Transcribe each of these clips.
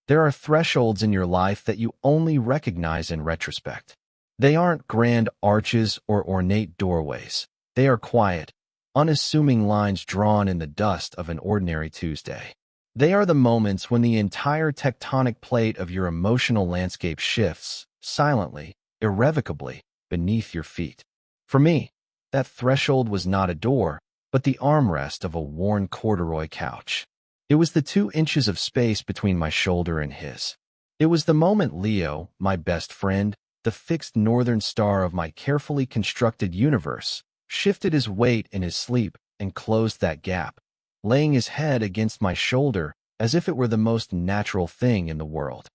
There are thresholds in your life that you only recognize in retrospect. They aren't grand arches or ornate doorways. They are quiet, unassuming lines drawn in the dust of an ordinary Tuesday. They are the moments when the entire tectonic plate of your emotional landscape shifts, silently, irrevocably, beneath your feet. For me, that threshold was not a door, but the armrest of a worn corduroy couch. It was the 2 inches of space between my shoulder and his. It was the moment Leo, my best friend, the fixed northern star of my carefully constructed universe, shifted his weight in his sleep and closed that gap, laying his head against my shoulder as if it were the most natural thing in the world.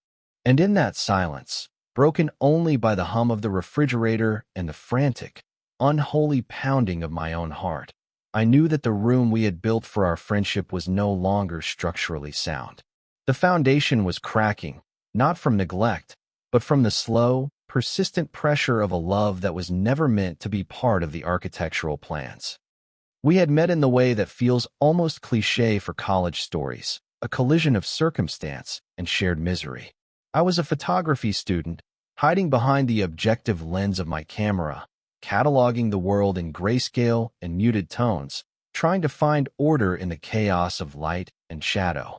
And in that silence, broken only by the hum of the refrigerator and the frantic, unholy pounding of my own heart, I knew that the room we had built for our friendship was no longer structurally sound. The foundation was cracking, not from neglect, but from the slow, persistent pressure of a love that was never meant to be part of the architectural plans. We had met in the way that feels almost cliché for college stories, a collision of circumstance and shared misery. I was a photography student, hiding behind the objective lens of my camera, cataloging the world in grayscale and muted tones, trying to find order in the chaos of light and shadow.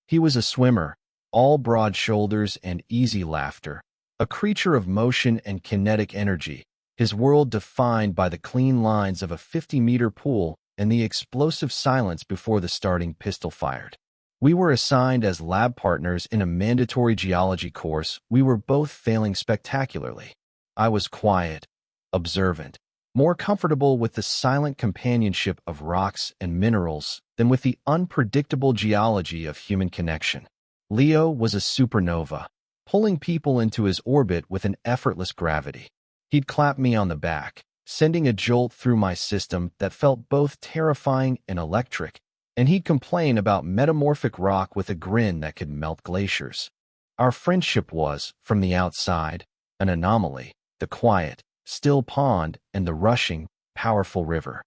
He was a swimmer, all broad shoulders and easy laughter, a creature of motion and kinetic energy, his world defined by the clean lines of a 50-meter pool and the explosive silence before the starting pistol fired. We were assigned as lab partners in a mandatory geology course we were both failing spectacularly. I was quiet, observant, more comfortable with the silent companionship of rocks and minerals than with the unpredictable geology of human connection. Leo was a supernova, pulling people into his orbit with an effortless gravity. He'd clap me on the back, sending a jolt through my system that felt both terrifying and electric, and he'd complain about metamorphic rock with a grin that could melt glaciers. Our friendship was, from the outside, an anomaly, the quiet, still pond and the rushing, powerful river.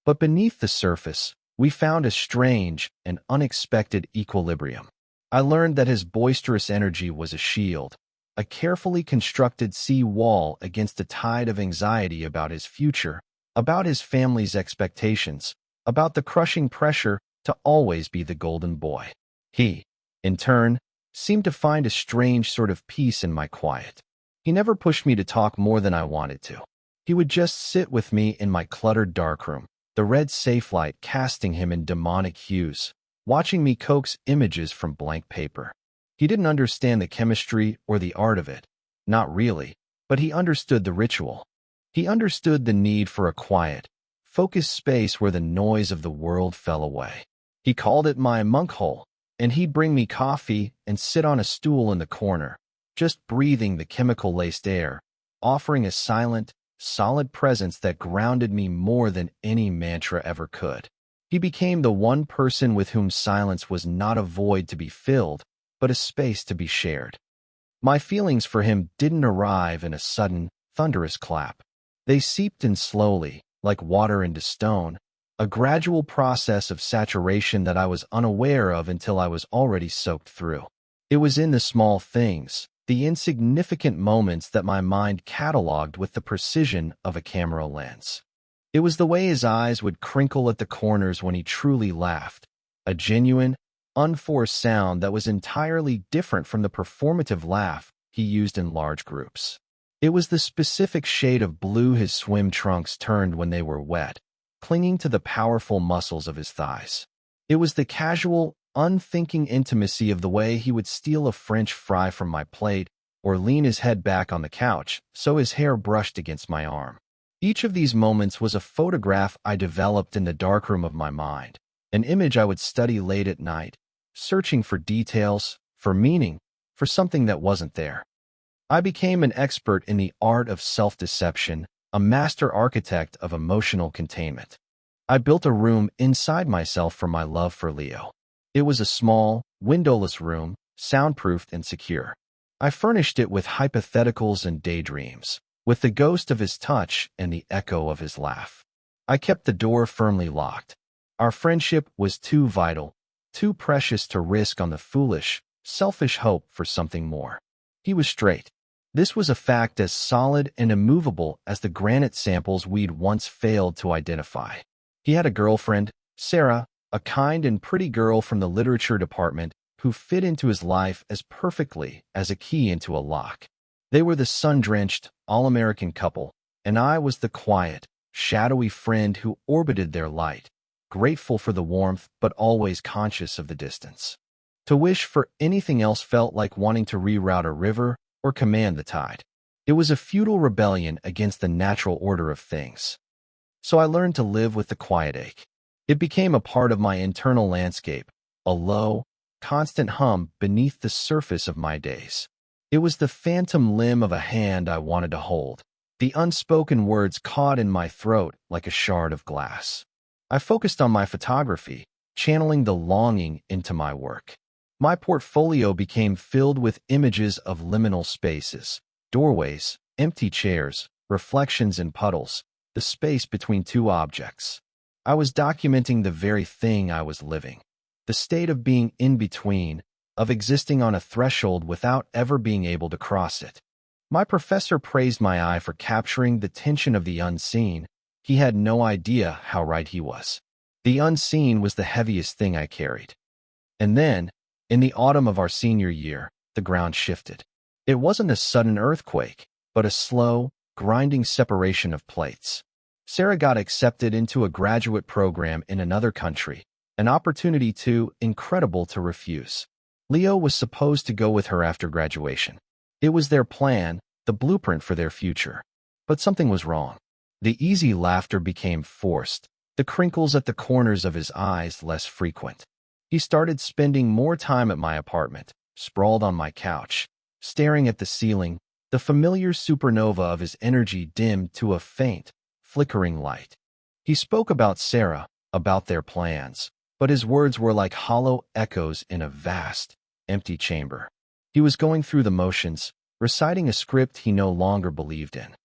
But beneath the surface, we found a strange and unexpected equilibrium. I learned that his boisterous energy was a shield, a carefully constructed sea wall against a tide of anxiety about his future, about his family's expectations, about the crushing pressure to always be the golden boy. He, in turn, seemed to find a strange sort of peace in my quiet. He never pushed me to talk more than I wanted to. He would just sit with me in my cluttered darkroom, the red safe light casting him in demonic hues, watching me coax images from blank paper. He didn't understand the chemistry or the art of it, not really, but he understood the ritual. He understood the need for a quiet, focused space where the noise of the world fell away. He called it my monk hole, and he'd bring me coffee and sit on a stool in the corner, just breathing the chemical-laced air, offering a silent, solid presence that grounded me more than any mantra ever could. He became the one person with whom silence was not a void to be filled, but a space to be shared. My feelings for him didn't arrive in a sudden, thunderous clap. They seeped in slowly, like water into stone, a gradual process of saturation that I was unaware of until I was already soaked through. It was in the small things, the insignificant moments that my mind cataloged with the precision of a camera lens. It was the way his eyes would crinkle at the corners when he truly laughed, a genuine, unforced sound that was entirely different from the performative laugh he used in large groups. It was the specific shade of blue his swim trunks turned when they were wet, clinging to the powerful muscles of his thighs. It was the casual, unthinking intimacy of the way he would steal a French fry from my plate or lean his head back on the couch so his hair brushed against my arm. Each of these moments was a photograph I developed in the darkroom of my mind, an image I would study late at night, searching for details, for meaning, for something that wasn't there. I became an expert in the art of self-deception, a master architect of emotional containment. I built a room inside myself for my love for Leo. It was a small, windowless room, soundproofed and secure. I furnished it with hypotheticals and daydreams, with the ghost of his touch and the echo of his laugh. I kept the door firmly locked. Our friendship was too vital, too precious to risk on the foolish, selfish hope for something more. He was straight. This was a fact as solid and immovable as the granite samples we'd once failed to identify. He had a girlfriend, Sarah, a kind and pretty girl from the literature department who fit into his life as perfectly as a key into a lock. They were the sun-drenched, all-American couple, and I was the quiet, shadowy friend who orbited their light, grateful for the warmth but always conscious of the distance. To wish for anything else felt like wanting to reroute a river or command the tide. It was a futile rebellion against the natural order of things. So I learned to live with the quiet ache. It became a part of my internal landscape, a low, constant hum beneath the surface of my days. It was the phantom limb of a hand I wanted to hold, the unspoken words caught in my throat like a shard of glass. I focused on my photography, channeling the longing into my work. My portfolio became filled with images of liminal spaces, doorways, empty chairs, reflections in puddles, the space between two objects. I was documenting the very thing I was living, the state of being in between, of existing on a threshold without ever being able to cross it. My professor praised my eye for capturing the tension of the unseen. He had no idea how right he was. The unseen was the heaviest thing I carried. And then, in the autumn of our senior year, the ground shifted. It wasn't a sudden earthquake, but a slow, grinding separation of plates. Sarah got accepted into a graduate program in another country, an opportunity too incredible to refuse. Leo was supposed to go with her after graduation. It was their plan, the blueprint for their future. But something was wrong. The easy laughter became forced, the crinkles at the corners of his eyes less frequent. He started spending more time at my apartment, sprawled on my couch, staring at the ceiling, the familiar supernova of his energy dimmed to a faint, flickering light. He spoke about Sarah, about their plans, but his words were like hollow echoes in a vast, empty chamber. He was going through the motions, reciting a script he no longer believed in.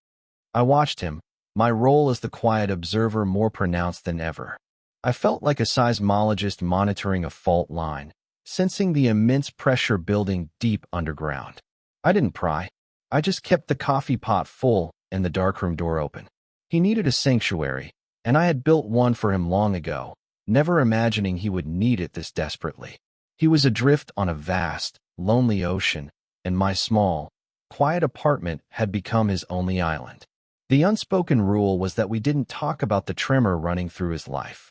I watched him, my role as the quiet observer more pronounced than ever. I felt like a seismologist monitoring a fault line, sensing the immense pressure building deep underground. I didn't pry. I just kept the coffee pot full and the darkroom door open. He needed a sanctuary, and I had built one for him long ago, never imagining he would need it this desperately. He was adrift on a vast, lonely ocean, and my small, quiet apartment had become his only island. The unspoken rule was that we didn't talk about the tremor running through his life.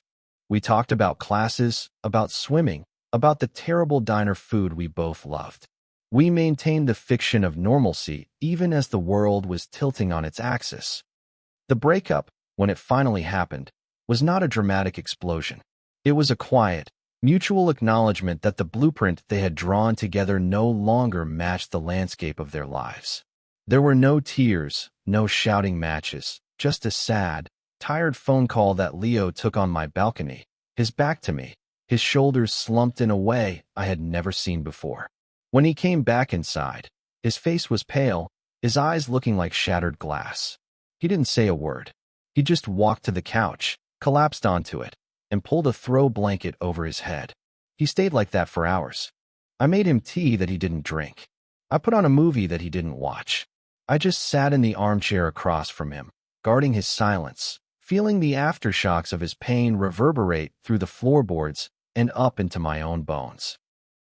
We talked about classes, about swimming, about the terrible diner food we both loved. We maintained the fiction of normalcy even as the world was tilting on its axis. The breakup, when it finally happened, was not a dramatic explosion. It was a quiet, mutual acknowledgement that the blueprint they had drawn together no longer matched the landscape of their lives. There were no tears, no shouting matches, just a sad, tired phone call that Leo took on my balcony, his back to me, his shoulders slumped in a way I had never seen before. When he came back inside, his face was pale, his eyes looking like shattered glass. He didn't say a word. He just walked to the couch, collapsed onto it, and pulled a throw blanket over his head. He stayed like that for hours. I made him tea that he didn't drink. I put on a movie that he didn't watch. I just sat in the armchair across from him, guarding his silence, feeling the aftershocks of his pain reverberate through the floorboards and up into my own bones.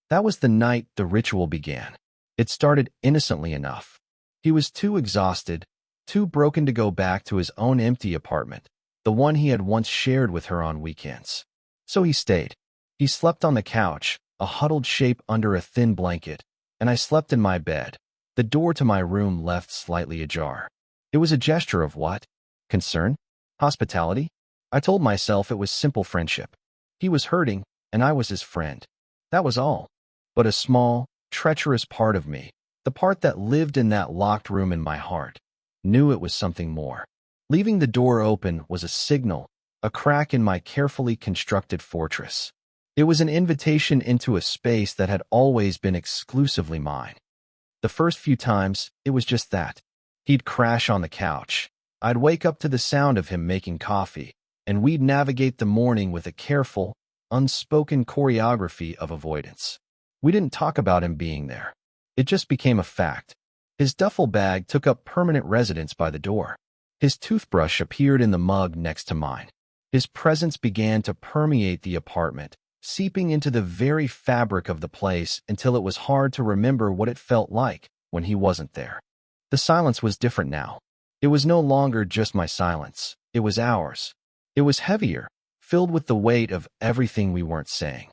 That was the night the ritual began. It started innocently enough. He was too exhausted, too broken to go back to his own empty apartment, the one he had once shared with her on weekends. So he stayed. He slept on the couch, a huddled shape under a thin blanket, and I slept in my bed, the door to my room left slightly ajar. It was a gesture of what? Concern? Hospitality? I told myself it was simple friendship. He was hurting, and I was his friend. That was all. But a small, treacherous part of me, the part that lived in that locked room in my heart, knew it was something more. Leaving the door open was a signal, a crack in my carefully constructed fortress. It was an invitation into a space that had always been exclusively mine. The first few times, it was just that. He'd crash on the couch. I'd wake up to the sound of him making coffee, and we'd navigate the morning with a careful, unspoken choreography of avoidance. We didn't talk about him being there. It just became a fact. His duffel bag took up permanent residence by the door. His toothbrush appeared in the mug next to mine. His presence began to permeate the apartment, seeping into the very fabric of the place until it was hard to remember what it felt like when he wasn't there. The silence was different now. It was no longer just my silence. It was ours. It was heavier, filled with the weight of everything we weren't saying.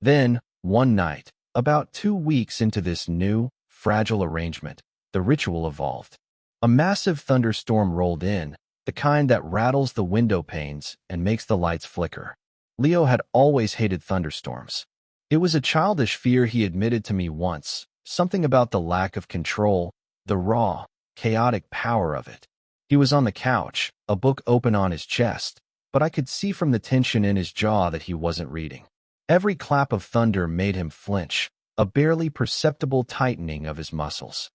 Then, one night, about 2 weeks into this new, fragile arrangement, the ritual evolved. A massive thunderstorm rolled in, the kind that rattles the window panes and makes the lights flicker. Leo had always hated thunderstorms. It was a childish fear he admitted to me once, something about the lack of control, the raw, chaotic power of it. He was on the couch, a book open on his chest, but I could see from the tension in his jaw that he wasn't reading. Every clap of thunder made him flinch, a barely perceptible tightening of his muscles.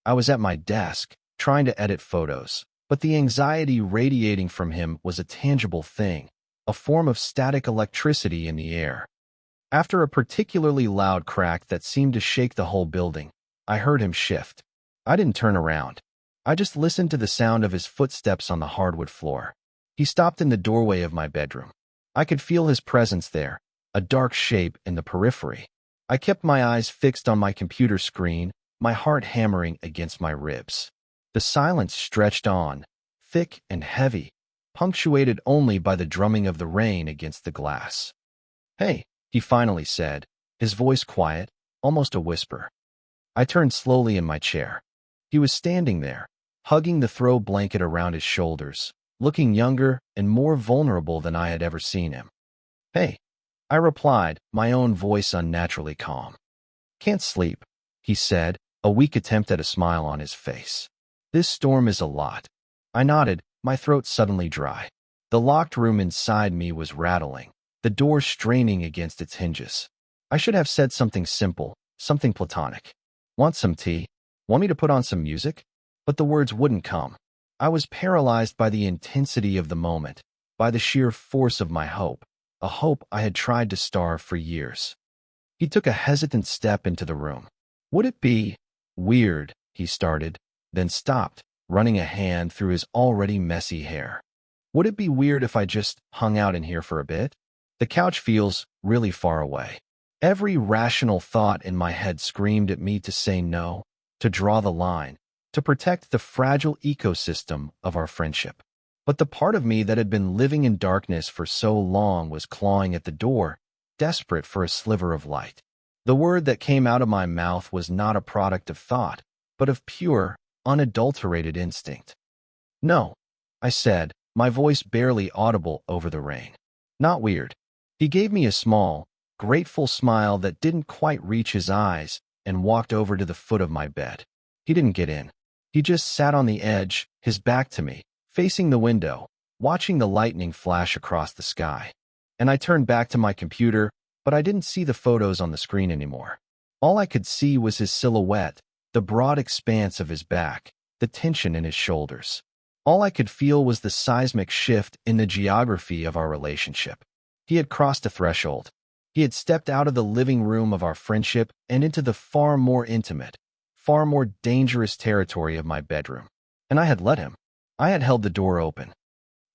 I was at my desk, trying to edit photos, but the anxiety radiating from him was a tangible thing, a form of static electricity in the air. After a particularly loud crack that seemed to shake the whole building, I heard him shift. I didn't turn around. I just listened to the sound of his footsteps on the hardwood floor. He stopped in the doorway of my bedroom. I could feel his presence there, a dark shape in the periphery. I kept my eyes fixed on my computer screen, my heart hammering against my ribs. The silence stretched on, thick and heavy, punctuated only by the drumming of the rain against the glass. "Hey," he finally said, his voice quiet, almost a whisper. I turned slowly in my chair. He was standing there, hugging the throw blanket around his shoulders, looking younger and more vulnerable than I had ever seen him. "Hey," I replied, my own voice unnaturally calm. "Can't sleep," he said, a weak attempt at a smile on his face. "This storm is a lot." I nodded, my throat suddenly dry. The locked room inside me was rattling, the door straining against its hinges. I should have said something simple, something platonic. "Want some tea? Want me to put on some music?" But the words wouldn't come. I was paralyzed by the intensity of the moment, by the sheer force of my hope, a hope I had tried to starve for years. He took a hesitant step into the room. "Would it be weird?" he started, then stopped, running a hand through his already messy hair. "Would it be weird if I just hung out in here for a bit? The couch feels really far away." Every rational thought in my head screamed at me to say no, to draw the line, to protect the fragile ecosystem of our friendship. But the part of me that had been living in darkness for so long was clawing at the door, desperate for a sliver of light. The word that came out of my mouth was not a product of thought, but of pure, unadulterated instinct. "No," I said, my voice barely audible over the rain. "Not weird." He gave me a small, grateful smile that didn't quite reach his eyes and walked over to the foot of my bed. He didn't get in. He just sat on the edge, his back to me, facing the window, watching the lightning flash across the sky. And I turned back to my computer, but I didn't see the photos on the screen anymore. All I could see was his silhouette, the broad expanse of his back, the tension in his shoulders. All I could feel was the seismic shift in the geography of our relationship. He had crossed a threshold. He had stepped out of the living room of our friendship and into the far more intimate, far more dangerous territory of my bedroom. And I had let him. I had held the door open.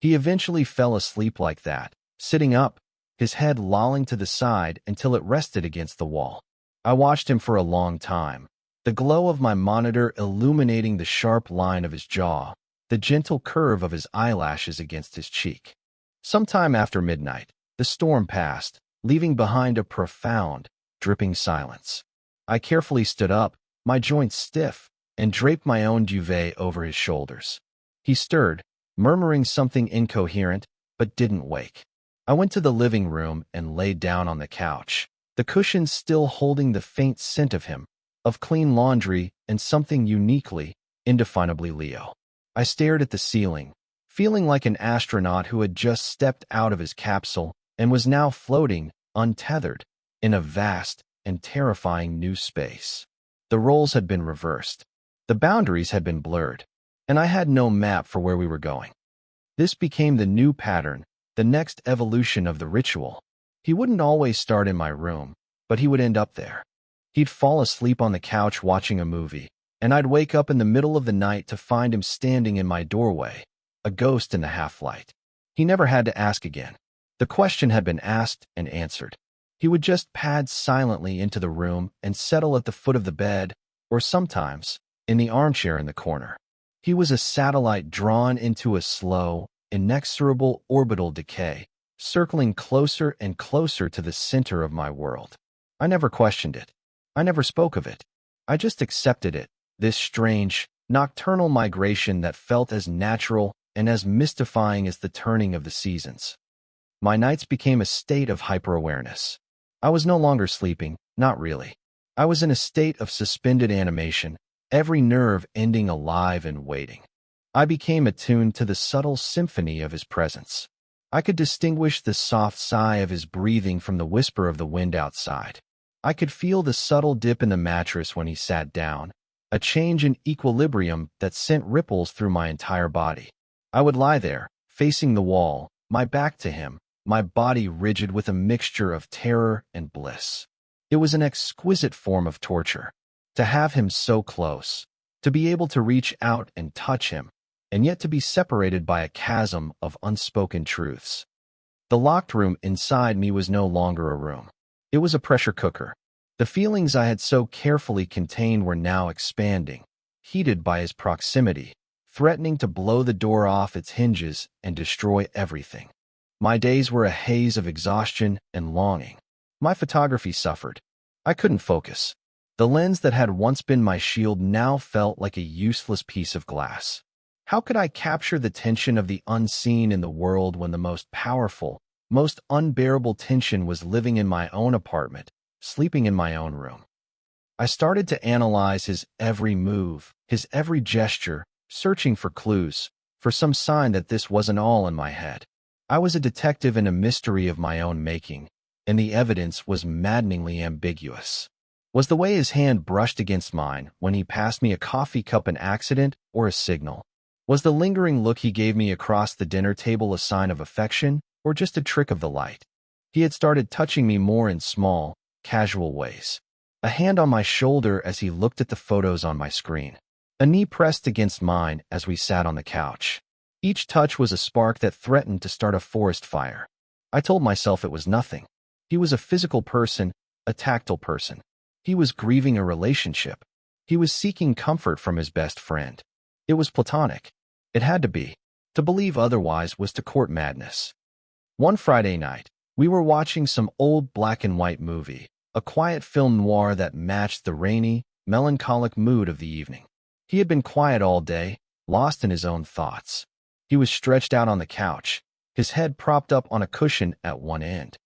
He eventually fell asleep like that, sitting up, his head lolling to the side until it rested against the wall. I watched him for a long time, the glow of my monitor illuminating the sharp line of his jaw, the gentle curve of his eyelashes against his cheek. Sometime after midnight, the storm passed, leaving behind a profound, dripping silence. I carefully stood up, my joints stiff, and draped my own duvet over his shoulders. He stirred, murmuring something incoherent, but didn't wake. I went to the living room and laid down on the couch, the cushions still holding the faint scent of him, of clean laundry and something uniquely, indefinably Leo. I stared at the ceiling, feeling like an astronaut who had just stepped out of his capsule and was now floating, untethered, in a vast and terrifying new space. The roles had been reversed. The boundaries had been blurred, and I had no map for where we were going. This became the new pattern, the next evolution of the ritual. He wouldn't always start in my room, but he would end up there. He'd fall asleep on the couch watching a movie, and I'd wake up in the middle of the night to find him standing in my doorway, a ghost in the half-light. He never had to ask again. The question had been asked and answered. He would just pad silently into the room and settle at the foot of the bed, or sometimes, in the armchair in the corner. He was a satellite drawn into a slow, inexorable orbital decay, circling closer and closer to the center of my world. I never questioned it. I never spoke of it. I just accepted it, this strange, nocturnal migration that felt as natural and as mystifying as the turning of the seasons. My nights became a state of hyper-awareness. I was no longer sleeping, not really. I was in a state of suspended animation, every nerve ending alive and waiting. I became attuned to the subtle symphony of his presence. I could distinguish the soft sigh of his breathing from the whisper of the wind outside. I could feel the subtle dip in the mattress when he sat down, a change in equilibrium that sent ripples through my entire body. I would lie there, facing the wall, my back to him, my body rigid with a mixture of terror and bliss. It was an exquisite form of torture. To have him so close, to be able to reach out and touch him, and yet to be separated by a chasm of unspoken truths. The locked room inside me was no longer a room. It was a pressure cooker. The feelings I had so carefully contained were now expanding, heated by his proximity, threatening to blow the door off its hinges and destroy everything. My days were a haze of exhaustion and longing. My photography suffered. I couldn't focus. The lens that had once been my shield now felt like a useless piece of glass. How could I capture the tension of the unseen in the world when the most powerful, most unbearable tension was living in my own apartment, sleeping in my own room? I started to analyze his every move, his every gesture, searching for clues, for some sign that this wasn't all in my head. I was a detective in a mystery of my own making, and the evidence was maddeningly ambiguous. Was the way his hand brushed against mine when he passed me a coffee cup an accident or a signal? Was the lingering look he gave me across the dinner table a sign of affection or just a trick of the light? He had started touching me more in small, casual ways. A hand on my shoulder as he looked at the photos on my screen. A knee pressed against mine as we sat on the couch. Each touch was a spark that threatened to start a forest fire. I told myself it was nothing. He was a physical person, a tactile person. He was grieving a relationship. He was seeking comfort from his best friend. It was platonic. It had to be. To believe otherwise was to court madness. One Friday night, we were watching some old black and white movie, a quiet film noir that matched the rainy, melancholic mood of the evening. He had been quiet all day, lost in his own thoughts. He was stretched out on the couch, his head propped up on a cushion at one end.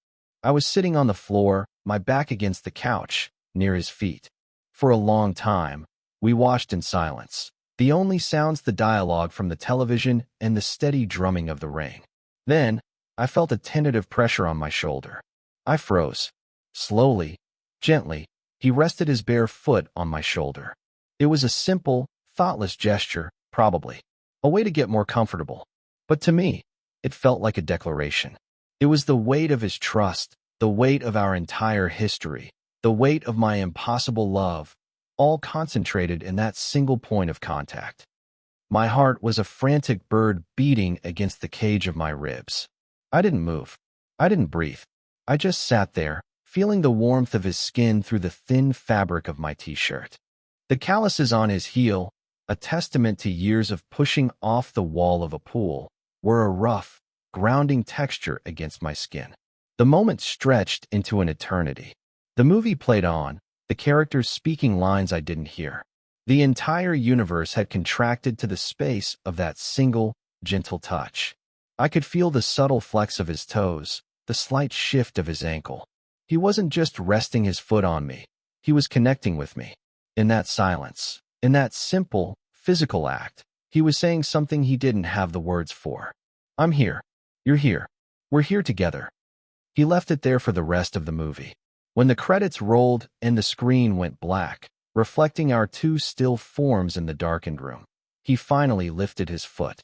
I was sitting on the floor, my back against the couch, near his feet. For a long time, we watched in silence. The only sounds the dialogue from the television and the steady drumming of the rain. Then, I felt a tentative pressure on my shoulder. I froze. Slowly, gently, he rested his bare foot on my shoulder. It was a simple, thoughtless gesture, probably. A way to get more comfortable. But to me, it felt like a declaration. It was the weight of his trust, the weight of our entire history, the weight of my impossible love, all concentrated in that single point of contact. My heart was a frantic bird beating against the cage of my ribs. I didn't move. I didn't breathe. I just sat there, feeling the warmth of his skin through the thin fabric of my t-shirt. The calluses on his heel, a testament to years of pushing off the wall of a pool, were a rough, grounding texture against my skin. The moment stretched into an eternity. The movie played on, the characters speaking lines I didn't hear. The entire universe had contracted to the space of that single, gentle touch. I could feel the subtle flex of his toes, the slight shift of his ankle. He wasn't just resting his foot on me. He was connecting with me. In that silence, in that simple, physical act, he was saying something he didn't have the words for. I'm here. You're here. We're here together. He left it there for the rest of the movie. When the credits rolled and the screen went black, reflecting our two still forms in the darkened room, he finally lifted his foot.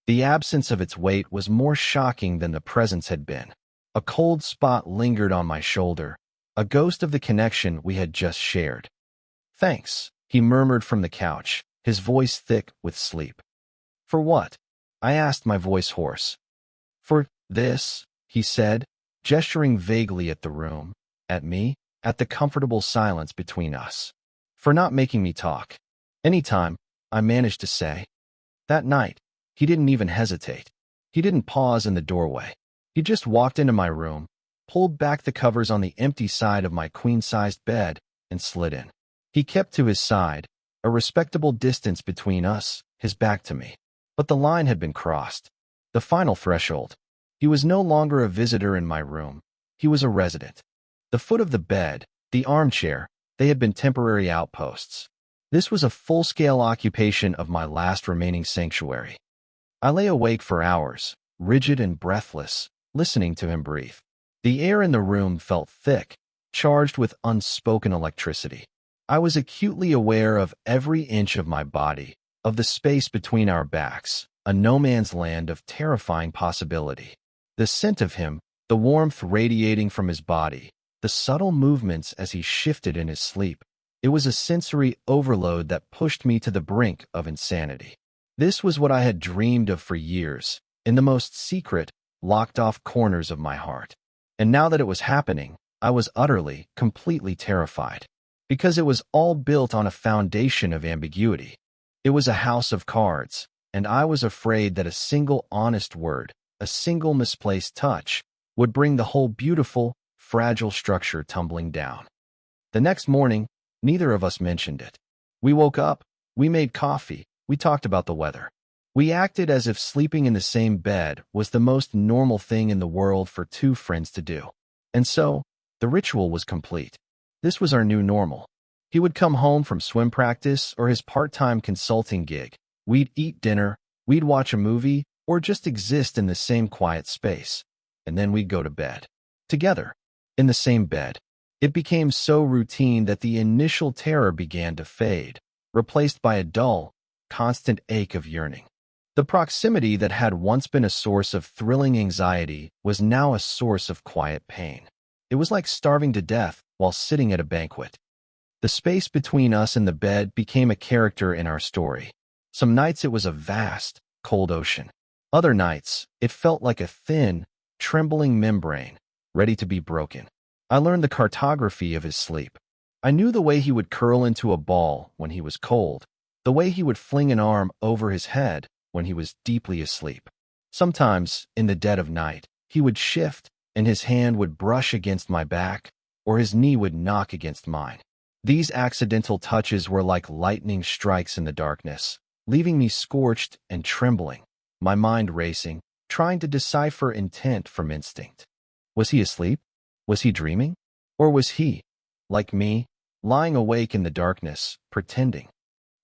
The absence of its weight was more shocking than the presence had been. A cold spot lingered on my shoulder, a ghost of the connection we had just shared. "Thanks," he murmured from the couch, his voice thick with sleep. "For what?" I asked, my voice hoarse. "For this," he said, gesturing vaguely at the room, at me, at the comfortable silence between us. "For not making me talk. Anytime," I managed to say. That night, he didn't even hesitate. He didn't pause in the doorway. He just walked into my room, pulled back the covers on the empty side of my queen-sized bed, and slid in. He kept to his side, a respectable distance between us, his back to me. But the line had been crossed. The final threshold. He was no longer a visitor in my room. He was a resident. The foot of the bed, the armchair, they had been temporary outposts. This was a full-scale occupation of my last remaining sanctuary. I lay awake for hours, rigid and breathless, listening to him breathe. The air in the room felt thick, charged with unspoken electricity. I was acutely aware of every inch of my body, of the space between our backs, a no-man's land of terrifying possibility. The scent of him, the warmth radiating from his body, the subtle movements as he shifted in his sleep. It was a sensory overload that pushed me to the brink of insanity. This was what I had dreamed of for years, in the most secret, locked-off corners of my heart. And now that it was happening, I was utterly, completely terrified. Because it was all built on a foundation of ambiguity. It was a house of cards, and I was afraid that a single honest word, a single misplaced touch, would bring the whole beautiful, fragile structure tumbling down. The next morning, neither of us mentioned it. We woke up, we made coffee, we talked about the weather. We acted as if sleeping in the same bed was the most normal thing in the world for two friends to do. And so, the ritual was complete. This was our new normal. He would come home from swim practice or his part-time consulting gig. We'd eat dinner, we'd watch a movie, or just exist in the same quiet space. And then we'd go to bed. Together, in the same bed. It became so routine that the initial terror began to fade, replaced by a dull, constant ache of yearning. The proximity that had once been a source of thrilling anxiety was now a source of quiet pain. It was like starving to death while sitting at a banquet. The space between us and the bed became a character in our story. Some nights it was a vast, cold ocean. Other nights, it felt like a thin, trembling membrane, ready to be broken. I learned the cartography of his sleep. I knew the way he would curl into a ball when he was cold, the way he would fling an arm over his head when he was deeply asleep. Sometimes, in the dead of night, he would shift, and his hand would brush against my back, or his knee would knock against mine. These accidental touches were like lightning strikes in the darkness, leaving me scorched and trembling, my mind racing, trying to decipher intent from instinct. Was he asleep? Was he dreaming? Or was he, like me, lying awake in the darkness, pretending?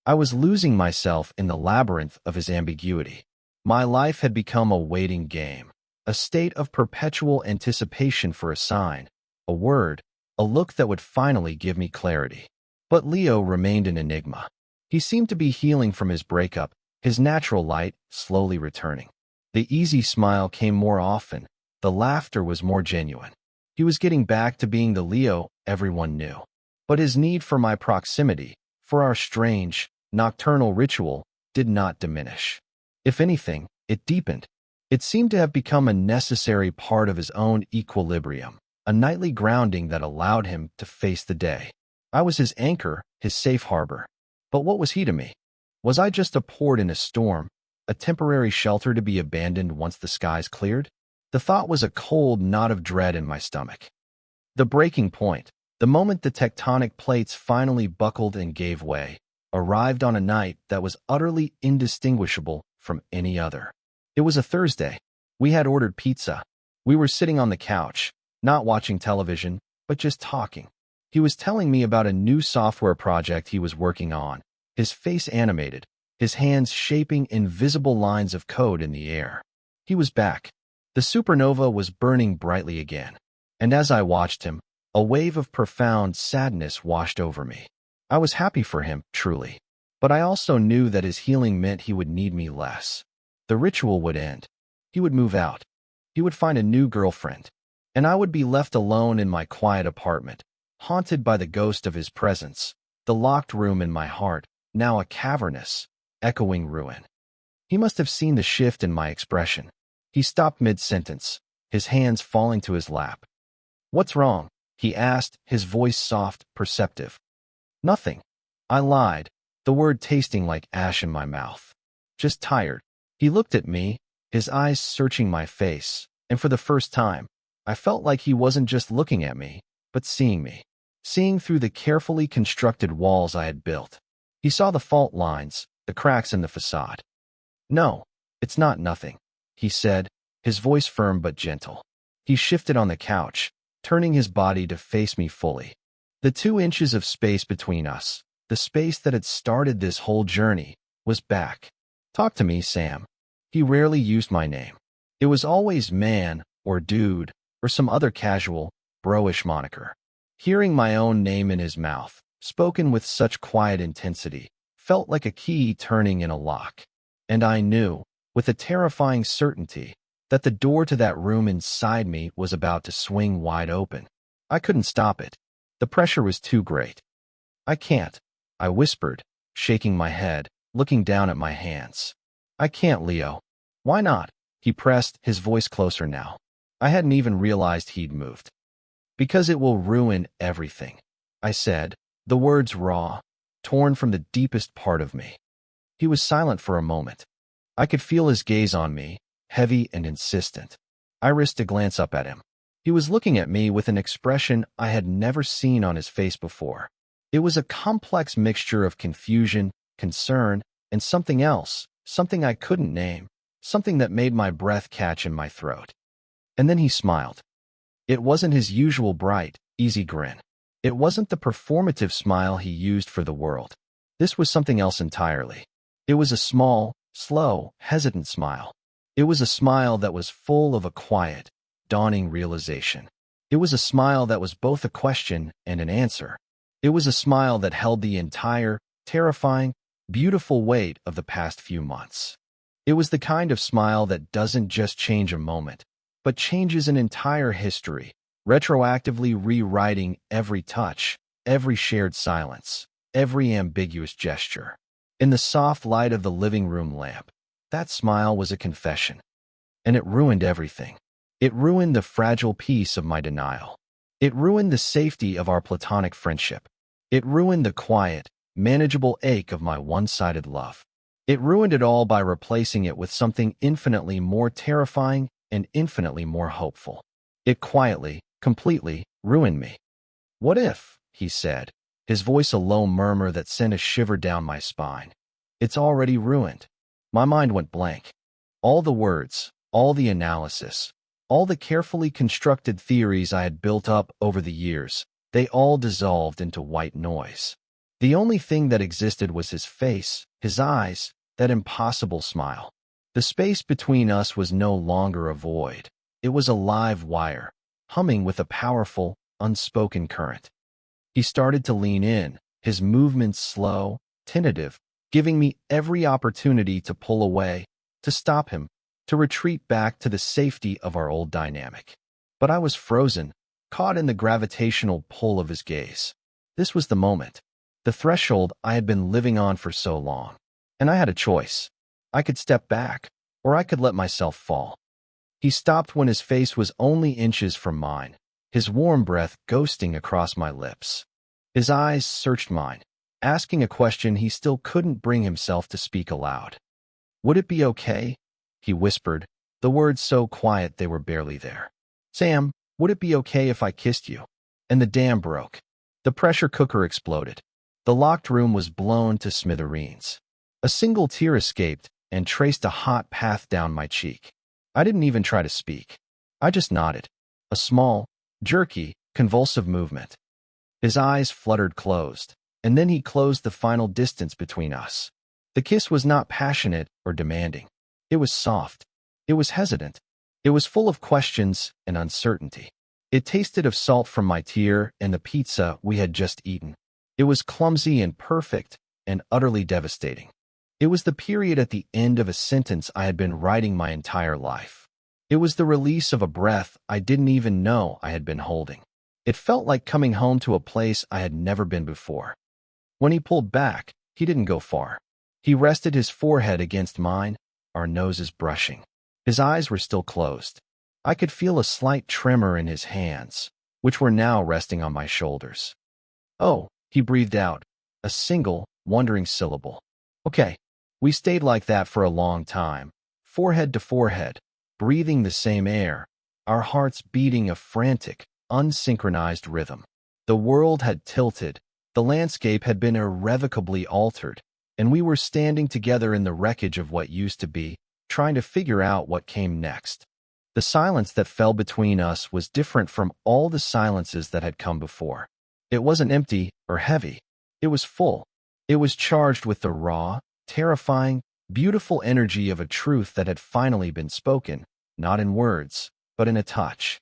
I was losing myself in the labyrinth of his ambiguity. My life had become a waiting game, a state of perpetual anticipation for a sign, a word, a look that would finally give me clarity. But Leo remained an enigma. He seemed to be healing from his breakup, his natural light slowly returning. The easy smile came more often, the laughter was more genuine. He was getting back to being the Leo everyone knew. But his need for my proximity, for our strange, nocturnal ritual, did not diminish. If anything, it deepened. It seemed to have become a necessary part of his own equilibrium, a nightly grounding that allowed him to face the day. I was his anchor, his safe harbor. But what was he to me? Was I just a port in a storm, a temporary shelter to be abandoned once the skies cleared? The thought was a cold knot of dread in my stomach. The breaking point, the moment the tectonic plates finally buckled and gave way, arrived on a night that was utterly indistinguishable from any other. It was a Thursday. We had ordered pizza. We were sitting on the couch, not watching television, but just talking. He was telling me about a new software project he was working on, his face animated, his hands shaping invisible lines of code in the air. He was back. The supernova was burning brightly again, and as I watched him, a wave of profound sadness washed over me. I was happy for him, truly, but I also knew that his healing meant he would need me less. The ritual would end. He would move out. He would find a new girlfriend. and I would be left alone in my quiet apartment, haunted by the ghost of his presence, the locked room in my heart, now a cavernous, echoing ruin. He must have seen the shift in my expression. He stopped mid-sentence, his hands falling to his lap. "What's wrong?" he asked, his voice soft, perceptive. "Nothing." I lied, the word tasting like ash in my mouth. "Just tired." He looked at me, his eyes searching my face, and for the first time, I felt like he wasn't just looking at me, but seeing me. Seeing through the carefully constructed walls I had built. He saw the fault lines, the cracks in the facade. "No, it's not nothing," he said, his voice firm but gentle. He shifted on the couch, turning his body to face me fully. The 2 inches of space between us, the space that had started this whole journey, was back. "Talk to me, Sam." He rarely used my name. It was always man, or dude, or some other casual, bro-ish moniker. Hearing my own name in his mouth, spoken with such quiet intensity, felt like a key turning in a lock. And I knew, with a terrifying certainty, that the door to that room inside me was about to swing wide open. I couldn't stop it. The pressure was too great. "I can't," I whispered, shaking my head, looking down at my hands. "I can't, Leo." "Why not?" He pressed, his voice closer now. I hadn't even realized he'd moved. "Because it will ruin everything," I said, the words raw, torn from the deepest part of me. He was silent for a moment. I could feel his gaze on me, heavy and insistent. I risked a glance up at him. He was looking at me with an expression I had never seen on his face before. It was a complex mixture of confusion, concern, and something else, something I couldn't name, something that made my breath catch in my throat. And then he smiled. It wasn't his usual bright, easy grin. It wasn't the performative smile he used for the world. This was something else entirely. It was a small, slow, hesitant smile. It was a smile that was full of a quiet, dawning realization. It was a smile that was both a question and an answer. It was a smile that held the entire, terrifying, beautiful weight of the past few months. It was the kind of smile that doesn't just change a moment, but changes an entire history, retroactively rewriting every touch, every shared silence, every ambiguous gesture. In the soft light of the living room lamp, that smile was a confession. And it ruined everything. It ruined the fragile peace of my denial. It ruined the safety of our platonic friendship. It ruined the quiet, manageable ache of my one-sided love. It ruined it all by replacing it with something infinitely more terrifying and infinitely more hopeful. It quietly, completely ruined me. "What if?" he said, his voice a low murmur that sent a shiver down my spine. "It's already ruined." My mind went blank. All the words, all the analysis, all the carefully constructed theories I had built up over the years, they all dissolved into white noise. The only thing that existed was his face, his eyes, that impossible smile. The space between us was no longer a void. It was a live wire, humming with a powerful, unspoken current. He started to lean in, his movements slow, tentative, giving me every opportunity to pull away, to stop him, to retreat back to the safety of our old dynamic. But I was frozen, caught in the gravitational pull of his gaze. This was the moment, the threshold I had been living on for so long. And I had a choice. I could step back, or I could let myself fall. He stopped when his face was only inches from mine, his warm breath ghosting across my lips. His eyes searched mine, asking a question he still couldn't bring himself to speak aloud. "Would it be okay?" he whispered, the words so quiet they were barely there. "Sam, would it be okay if I kissed you?" And the dam broke. The pressure cooker exploded. The locked room was blown to smithereens. A single tear escaped and traced a hot path down my cheek. I didn't even try to speak. I just nodded. A small, jerky, convulsive movement. His eyes fluttered closed, and then he closed the final distance between us. The kiss was not passionate or demanding. It was soft. It was hesitant. It was full of questions and uncertainty. It tasted of salt from my tear and the pizza we had just eaten. It was clumsy and perfect and utterly devastating. It was the period at the end of a sentence I had been writing my entire life. It was the release of a breath I didn't even know I had been holding. It felt like coming home to a place I had never been before. When he pulled back, he didn't go far. He rested his forehead against mine, our noses brushing. His eyes were still closed. I could feel a slight tremor in his hands, which were now resting on my shoulders. "Oh," he breathed out, a single, wondering syllable. Okay. We stayed like that for a long time, forehead to forehead, breathing the same air, our hearts beating a frantic, unsynchronized rhythm. The world had tilted, the landscape had been irrevocably altered, and we were standing together in the wreckage of what used to be, trying to figure out what came next. The silence that fell between us was different from all the silences that had come before. It wasn't empty or heavy. It was full. It was charged with the raw, terrifying, beautiful energy of a truth that had finally been spoken, not in words, but in a touch.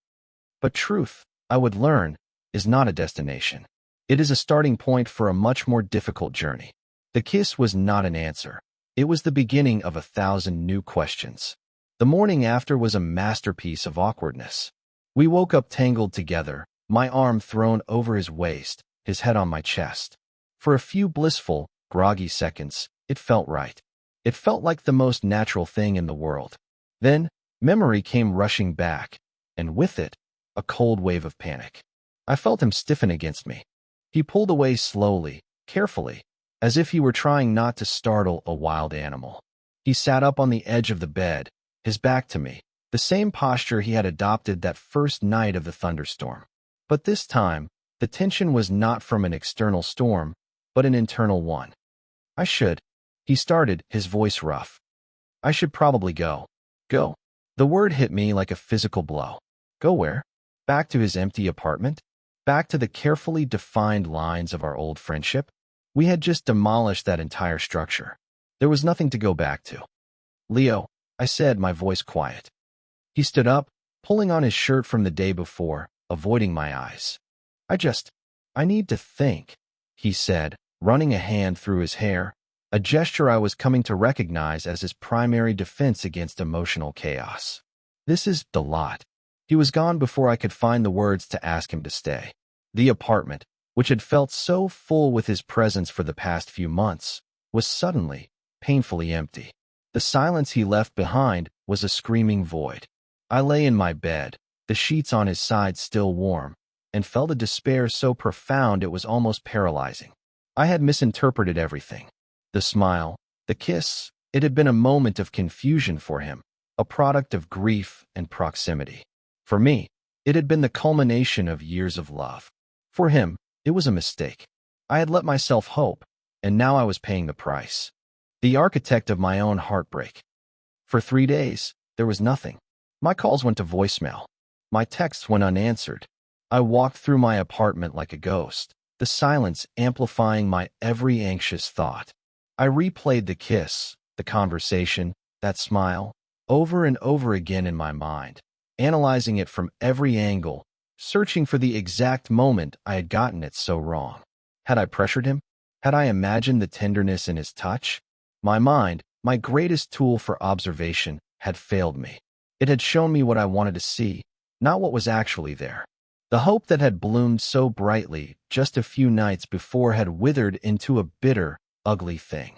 But truth, I would learn, is not a destination. It is a starting point for a much more difficult journey. The kiss was not an answer. It was the beginning of 1,000 new questions. The morning after was a masterpiece of awkwardness. We woke up tangled together, my arm thrown over his waist, his head on my chest. For a few blissful, groggy seconds, it felt right. It felt like the most natural thing in the world. Then, memory came rushing back, and with it, a cold wave of panic. I felt him stiffen against me. He pulled away slowly, carefully, as if he were trying not to startle a wild animal. He sat up on the edge of the bed, his back to me, the same posture he had adopted that first night of the thunderstorm. But this time, the tension was not from an external storm, but an internal one. He started, his voice rough. I should probably go. Go. The word hit me like a physical blow. Go where? Back to his empty apartment? Back to the carefully defined lines of our old friendship? We had just demolished that entire structure. There was nothing to go back to. Leo, I said, my voice quiet. He stood up, pulling on his shirt from the day before, avoiding my eyes. I need to think, he said, running a hand through his hair, a gesture I was coming to recognize as his primary defense against emotional chaos. This is the lot. He was gone before I could find the words to ask him to stay. The apartment, which had felt so full with his presence for the past few months, was suddenly, painfully empty. The silence he left behind was a screaming void. I lay in my bed, the sheets on his side still warm, and felt a despair so profound it was almost paralyzing. I had misinterpreted everything. The smile, the kiss, it had been a moment of confusion for him, a product of grief and proximity. For me, it had been the culmination of years of love. For him, it was a mistake. I had let myself hope, and now I was paying the price. The architect of my own heartbreak. For 3 days, there was nothing. My calls went to voicemail. My texts went unanswered. I walked through my apartment like a ghost, the silence amplifying my every anxious thought. I replayed the kiss, the conversation, that smile, over and over again in my mind, analyzing it from every angle, searching for the exact moment I had gotten it so wrong. Had I pressured him? Had I imagined the tenderness in his touch? My mind, my greatest tool for observation, had failed me. It had shown me what I wanted to see, not what was actually there. The hope that had bloomed so brightly just a few nights before had withered into a bitter, ugly thing.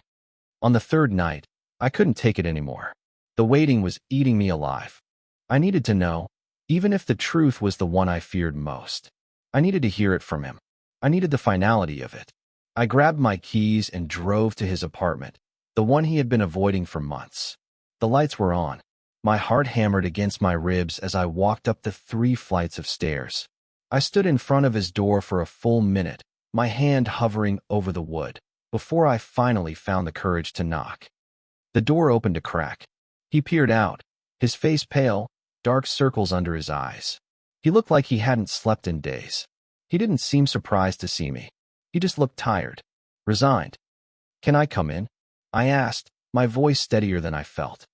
On the third night, I couldn't take it anymore. The waiting was eating me alive. I needed to know, even if the truth was the one I feared most. I needed to hear it from him. I needed the finality of it. I grabbed my keys and drove to his apartment, the one he had been avoiding for months. The lights were on. My heart hammered against my ribs as I walked up the 3 flights of stairs. I stood in front of his door for a full minute, my hand hovering over the wood, before I finally found the courage to knock. The door opened a crack. He peered out, his face pale, dark circles under his eyes. He looked like he hadn't slept in days. He didn't seem surprised to see me. He just looked tired, resigned. "Can I come in?" I asked, my voice steadier than I felt.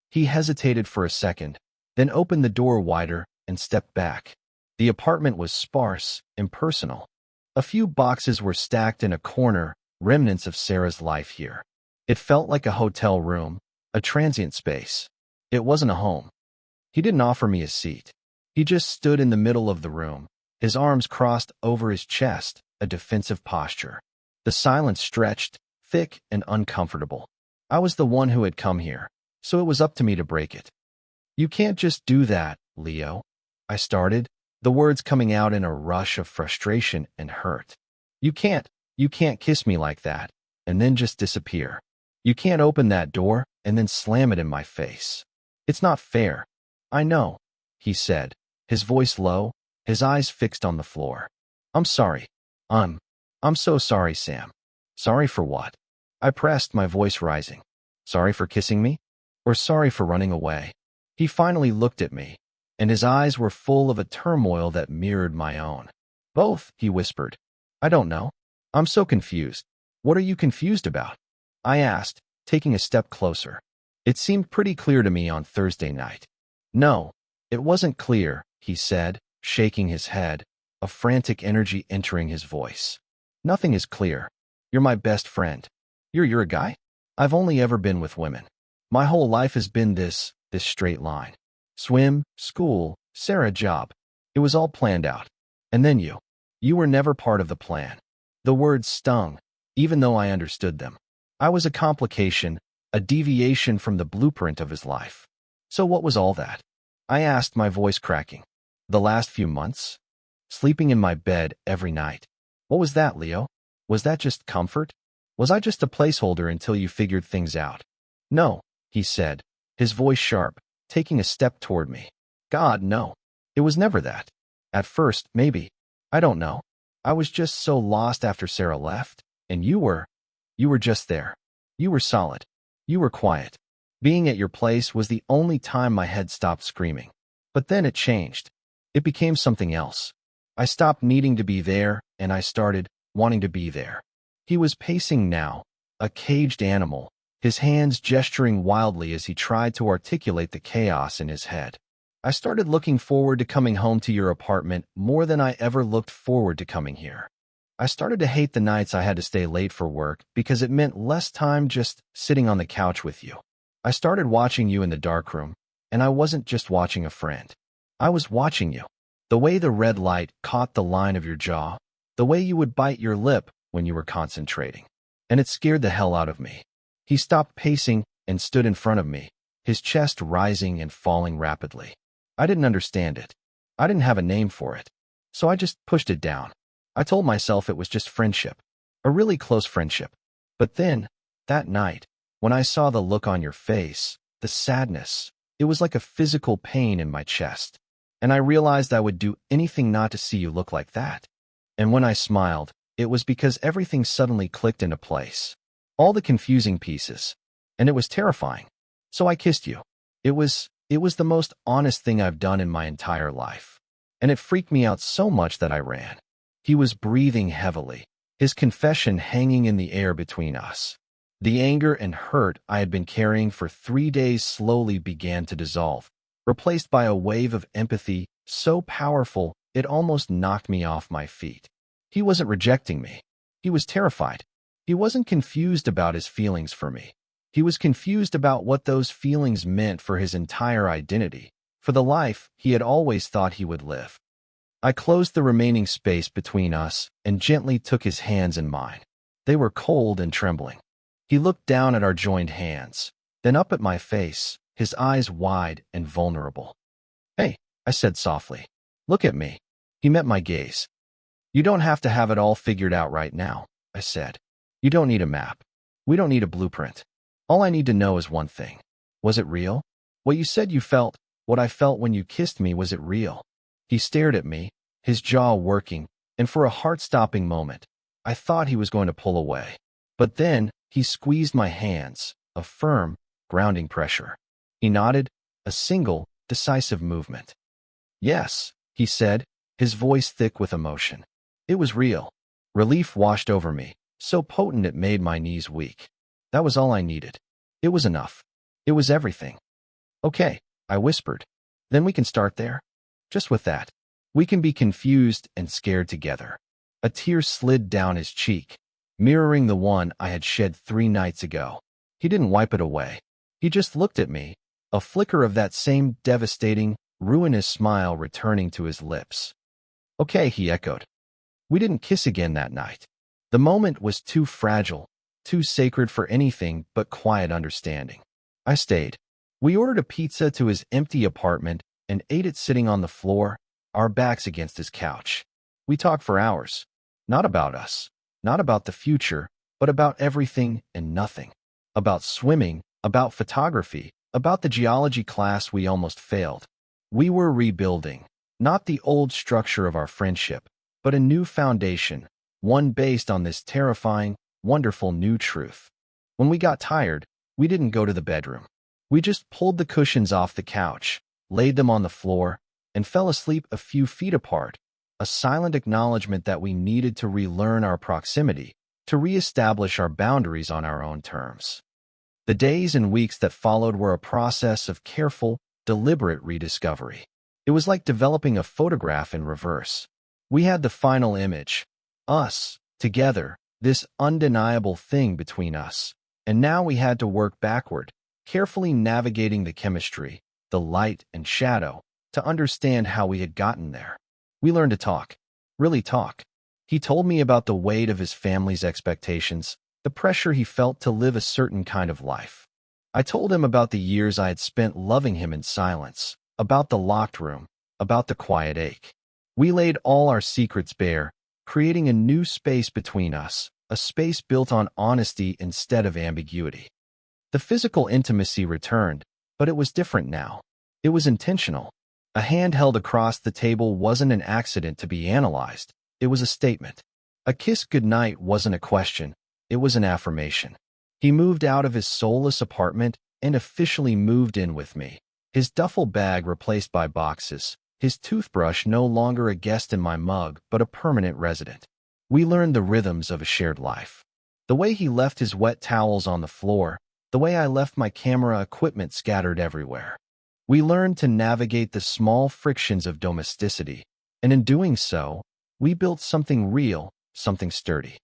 He hesitated for a second, then opened the door wider and stepped back. The apartment was sparse, impersonal. A few boxes were stacked in a corner, remnants of Sarah's life here. It felt like a hotel room, a transient space. It wasn't a home. He didn't offer me a seat. He just stood in the middle of the room, his arms crossed over his chest, a defensive posture. The silence stretched, thick and uncomfortable. I was the one who had come here, so it was up to me to break it. "You can't just do that, Leo," I started, the words coming out in a rush of frustration and hurt. You can't kiss me like that, and then just disappear. You can't open that door and then slam it in my face. It's not fair." "I know," he said, his voice low, his eyes fixed on the floor. "I'm sorry. I'm so sorry, Sam." "Sorry for what?" I pressed, my voice rising. "Sorry for kissing me? Or sorry for running away?" He finally looked at me, and his eyes were full of a turmoil that mirrored my own. "Both," he whispered. "I don't know. I'm so confused." "What are you confused about?" I asked, taking a step closer. It seemed pretty clear to me on Thursday night. "No, it wasn't clear," he said, shaking his head, a frantic energy entering his voice. "Nothing is clear. You're my best friend. You're a guy? I've only ever been with women. My whole life has been this straight line. Swim, school, Sarah, job. It was all planned out. And then you were never part of the plan." The words stung, even though I understood them. I was a complication, a deviation from the blueprint of his life. "So what was all that?" I asked, my voice cracking. "The last few months? Sleeping in my bed every night. What was that, Leo? Was that just comfort? Was I just a placeholder until you figured things out?" "No," he said, his voice sharp, taking a step toward me. "God, no. It was never that. At first, maybe. I don't know. I was just so lost after Sarah left, and you were just there. You were solid. You were quiet. Being at your place was the only time my head stopped screaming. But then it changed. It became something else. I stopped needing to be there, and I started wanting to be there." He was pacing now, a caged animal, his hands gesturing wildly as he tried to articulate the chaos in his head. "I started looking forward to coming home to your apartment more than I ever looked forward to coming here. I started to hate the nights I had to stay late for work because it meant less time just sitting on the couch with you. I started watching you in the darkroom, and I wasn't just watching a friend. I was watching you. The way the red light caught the line of your jaw, the way you would bite your lip when you were concentrating. And it scared the hell out of me." He stopped pacing and stood in front of me, his chest rising and falling rapidly. I didn't understand it. I didn't have a name for it. So I just pushed it down. I told myself it was just friendship, a really close friendship. But then, that night, when I saw the look on your face, the sadness, it was like a physical pain in my chest. And I realized I would do anything not to see you look like that. And when I smiled, it was because everything suddenly clicked into place. All the confusing pieces. And it was terrifying. So I kissed you. It was the most honest thing I've done in my entire life. And it freaked me out so much that I ran. He was breathing heavily, his confession hanging in the air between us. The anger and hurt I had been carrying for 3 days slowly began to dissolve, replaced by a wave of empathy so powerful it almost knocked me off my feet. He wasn't rejecting me. He was terrified. He wasn't confused about his feelings for me. He was confused about what those feelings meant for his entire identity, for the life he had always thought he would live. I closed the remaining space between us and gently took his hands in mine. They were cold and trembling. He looked down at our joined hands, then up at my face, his eyes wide and vulnerable. "Hey," I said softly. "Look at me." He met my gaze. "You don't have to have it all figured out right now," I said. "You don't need a map. We don't need a blueprint. All I need to know is one thing. Was it real? What you said you felt, what I felt when you kissed me, was it real?" He stared at me, his jaw working, and for a heart-stopping moment, I thought he was going to pull away. But then, he squeezed my hands, a firm, grounding pressure. He nodded, a single, decisive movement. "Yes," he said, his voice thick with emotion. It was real. Relief washed over me, so potent it made my knees weak. That was all I needed. It was enough. It was everything. "Okay," I whispered. "Then we can start there. Just with that. We can be confused and scared together." A tear slid down his cheek, mirroring the one I had shed 3 nights ago. He didn't wipe it away. He just looked at me, a flicker of that same devastating, ruinous smile returning to his lips. Okay, he echoed. We didn't kiss again that night. The moment was too fragile, too sacred for anything but quiet understanding. I stayed. We ordered a pizza to his empty apartment and ate it sitting on the floor, our backs against his couch. We talked for hours. Not about us, not about the future, but about everything and nothing. About swimming, about photography, about the geology class we almost failed. We were rebuilding, not the old structure of our friendship, but a new foundation, one based on this terrifying, wonderful new truth. When we got tired, we didn't go to the bedroom. We just pulled the cushions off the couch, laid them on the floor, and fell asleep a few feet apart, a silent acknowledgement that we needed to relearn our proximity, to reestablish our boundaries on our own terms. The days and weeks that followed were a process of careful, deliberate rediscovery. It was like developing a photograph in reverse. We had the final image, us, together, this undeniable thing between us, and now we had to work backward, carefully navigating the chemistry, the light and shadow, to understand how we had gotten there. We learned to talk, really talk. He told me about the weight of his family's expectations, the pressure he felt to live a certain kind of life. I told him about the years I had spent loving him in silence, about the locked room, about the quiet ache. We laid all our secrets bare, creating a new space between us, a space built on honesty instead of ambiguity. The physical intimacy returned, but it was different now. It was intentional. A hand held across the table wasn't an accident to be analyzed. It was a statement. A kiss goodnight wasn't a question. It was an affirmation. He moved out of his soulless apartment and officially moved in with me. His duffel bag replaced by boxes. His toothbrush no longer a guest in my mug, but a permanent resident. We learned the rhythms of a shared life. The way he left his wet towels on the floor, the way I left my camera equipment scattered everywhere. We learned to navigate the small frictions of domesticity, and in doing so, we built something real, something sturdy.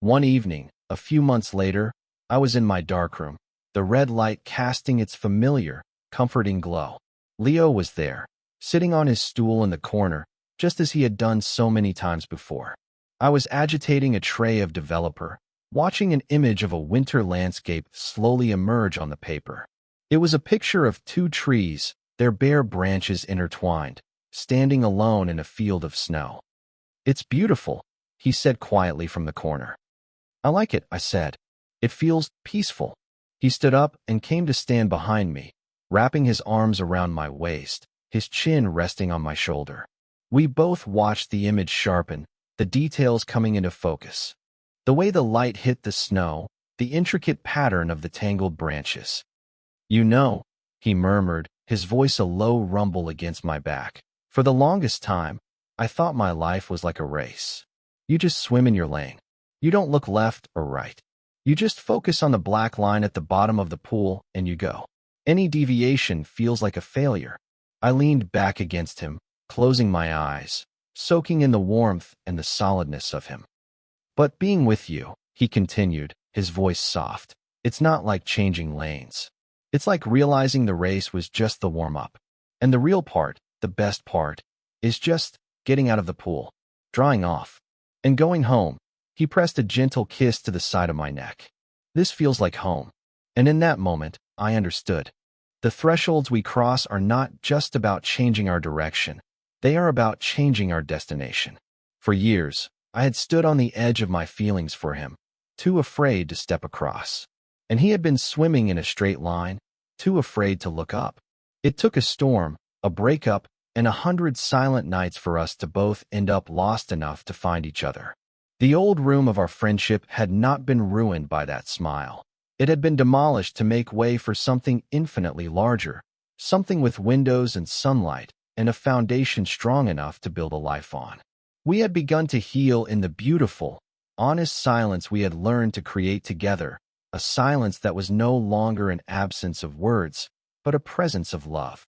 One evening, a few months later, I was in my darkroom, the red light casting its familiar, comforting glow. Leo was there, sitting on his stool in the corner, just as he had done so many times before. I was agitating a tray of developer, watching an image of a winter landscape slowly emerge on the paper. It was a picture of two trees, their bare branches intertwined, standing alone in a field of snow. It's beautiful, he said quietly from the corner. I like it, I said. It feels peaceful. He stood up and came to stand behind me, wrapping his arms around my waist, his chin resting on my shoulder. We both watched the image sharpen, the details coming into focus. The way the light hit the snow, the intricate pattern of the tangled branches. You know, he murmured, his voice a low rumble against my back. For the longest time, I thought my life was like a race. You just swim in your lane. You don't look left or right. You just focus on the black line at the bottom of the pool and you go. Any deviation feels like a failure. I leaned back against him, closing my eyes, soaking in the warmth and the solidness of him. But being with you, he continued, his voice soft, it's not like changing lanes. It's like realizing the race was just the warm-up. And the real part, the best part, is just getting out of the pool, drying off, and going home. He pressed a gentle kiss to the side of my neck. This feels like home. And in that moment, I understood. The thresholds we cross are not just about changing our direction. They are about changing our destination. For years, I had stood on the edge of my feelings for him, too afraid to step across. And he had been swimming in a straight line, too afraid to look up. It took a storm, a breakup, and 100 silent nights for us to both end up lost enough to find each other. The old room of our friendship had not been ruined by that smile. It had been demolished to make way for something infinitely larger, something with windows and sunlight, and a foundation strong enough to build a life on. We had begun to heal in the beautiful, honest silence we had learned to create together, a silence that was no longer an absence of words, but a presence of love.